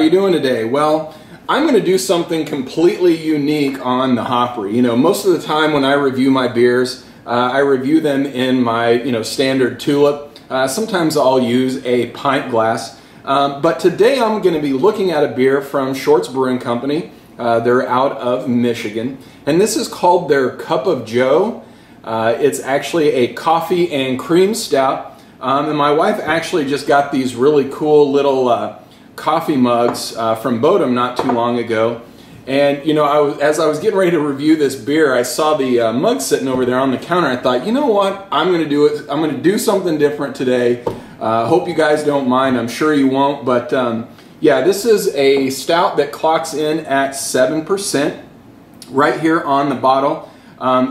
you doing today? Well, I'm going to do something completely unique on the Hopry. You know, most of the time when I review my beers, I review them in my standard tulip. Sometimes I'll use a pint glass, but today I'm going to be looking at a beer from Short's Brewing Company. They're out of Michigan, and this is called their Cup of Joe. It's actually a coffee and cream stout. And my wife actually just got these really cool little coffee mugs from Bodum not too long ago. And as I was getting ready to review this beer, I saw the mug sitting over there on the counter. I thought, you know what, I'm going to do it. I'm going to do something different today. Hope you guys don't mind. I'm sure you won't. But yeah, this is a stout that clocks in at 7% right here on the bottle.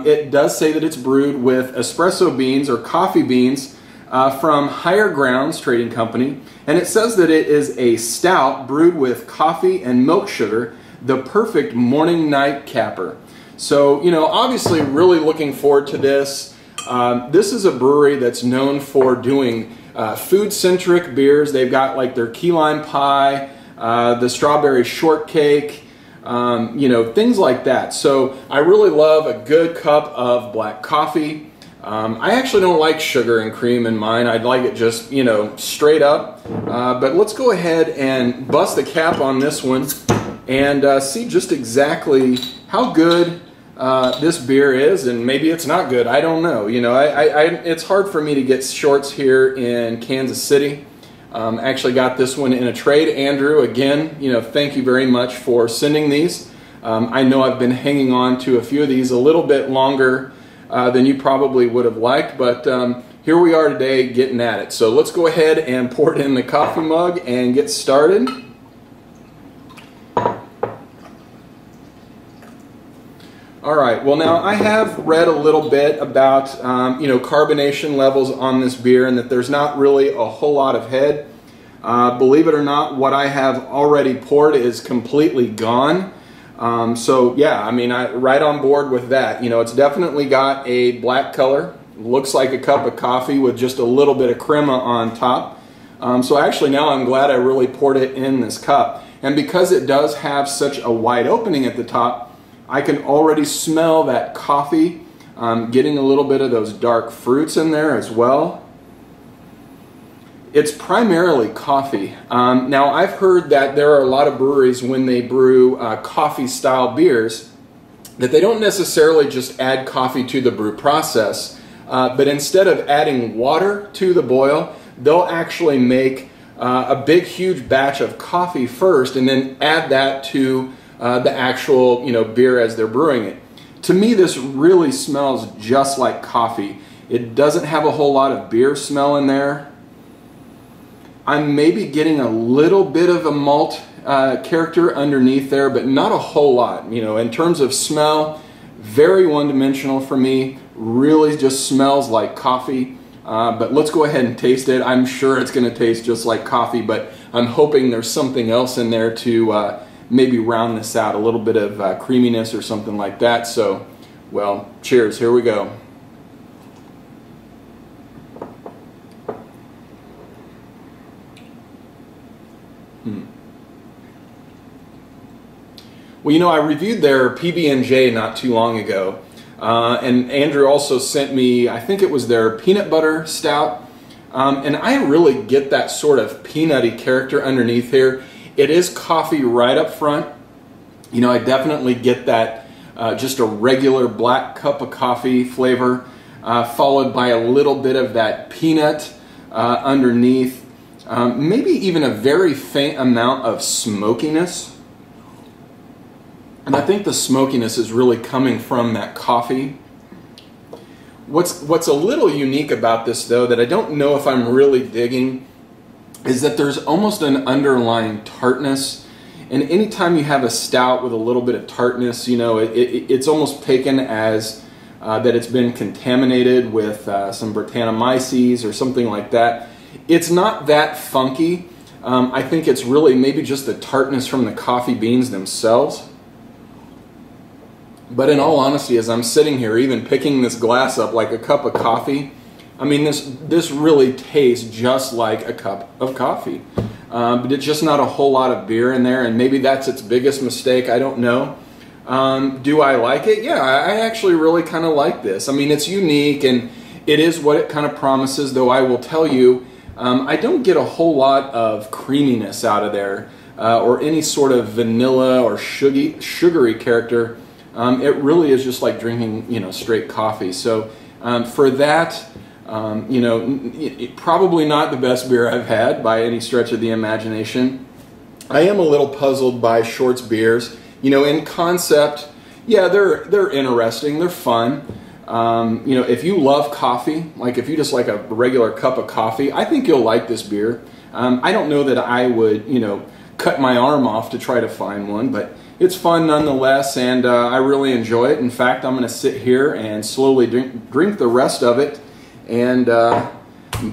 It does say that it's brewed with espresso beans or coffee beans from Higher Grounds Trading Company, and it says that it is a stout brewed with coffee and milk sugar, the perfect morning night capper. So, obviously really looking forward to this. This is a brewery that's known for doing food-centric beers. They've got like their key lime pie, the strawberry shortcake, things like that. So I really love a good cup of black coffee. I actually don't like sugar and cream in mine. I'd like it just, straight up. But let's go ahead and bust the cap on this one and see just exactly how good this beer is, and maybe it's not good. I don't know. It's hard for me to get Shorts here in Kansas City. Actually got this one in a trade. Andrew, again, thank you very much for sending these. I know I've been hanging on to a few of these a little bit longer than you probably would have liked, but here we are today getting at it. So let's go ahead and pour it in the coffee mug and get started. Alright, well now I have read a little bit about carbonation levels on this beer, and that there's not really a whole lot of head. Believe it or not, what I have already poured is completely gone. So yeah, I mean, right on board with that. It's definitely got a black color. Looks like a cup of coffee with just a little bit of crema on top. So actually now I'm glad I really poured it in this cup. And because it does have such a wide opening at the top, I can already smell that coffee, getting a little bit of those dark fruits in there as well. It's primarily coffee. Now I've heard that there are a lot of breweries, when they brew coffee style beers, that they don't necessarily just add coffee to the brew process, but instead of adding water to the boil, they'll actually make a big huge batch of coffee first and then add that to the actual beer as they're brewing it. To me, this really smells just like coffee. It doesn't have a whole lot of beer smell in there. I'm maybe getting a little bit of a malt character underneath there, but not a whole lot. In terms of smell, very one-dimensional for me. Really just smells like coffee. But let's go ahead and taste it. I'm sure it's going to taste just like coffee, but I'm hoping there's something else in there to maybe round this out, a little bit of creaminess or something like that. So, well, cheers. Here we go. Well, I reviewed their PB&J not too long ago, and Andrew also sent me, I think it was their peanut butter stout, and I really get that sort of peanutty character underneath here. It is coffee right up front. I definitely get that just a regular black cup of coffee flavor, followed by a little bit of that peanut underneath, maybe even a very faint amount of smokiness. And I think the smokiness is really coming from that coffee. What's a little unique about this, though, that I don't know if I'm really digging, is that there's almost an underlying tartness. And anytime you have a stout with a little bit of tartness, it's almost taken as that it's been contaminated with some Brettanomyces or something like that. It's not that funky. I think it's really maybe just the tartness from the coffee beans themselves. But in all honesty, as I'm sitting here, even picking this glass up like a cup of coffee, I mean, this really tastes just like a cup of coffee. but it's just not a whole lot of beer in there, and maybe that's its biggest mistake. I don't know. Do I like it? Yeah, I actually really kind of like this. I mean, it's unique, and it is what it kind of promises, though I will tell you, I don't get a whole lot of creaminess out of there, or any sort of vanilla or sugary character. It really is just like drinking, you know, straight coffee. So for that, you know, probably not the best beer I've had by any stretch of the imagination. I am a little puzzled by Short's beers. You know, in concept, yeah, they're interesting, they're fun. You know, if you love coffee, like if you just like a regular cup of coffee, I think you'll like this beer. I don't know that I would, you know, cut my arm off to try to find one, but it's fun nonetheless, and I really enjoy it. In fact, I'm going to sit here and slowly drink the rest of it, and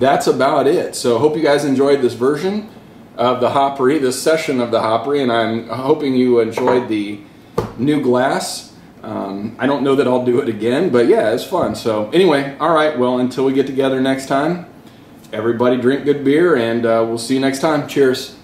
that's about it. So I hope you guys enjoyed this version of the Hopry, this session of the Hopry, and I'm hoping you enjoyed the new glass. I don't know that I'll do it again, but yeah, it's fun. So anyway, all right, well, until we get together next time, everybody drink good beer, and we'll see you next time. Cheers.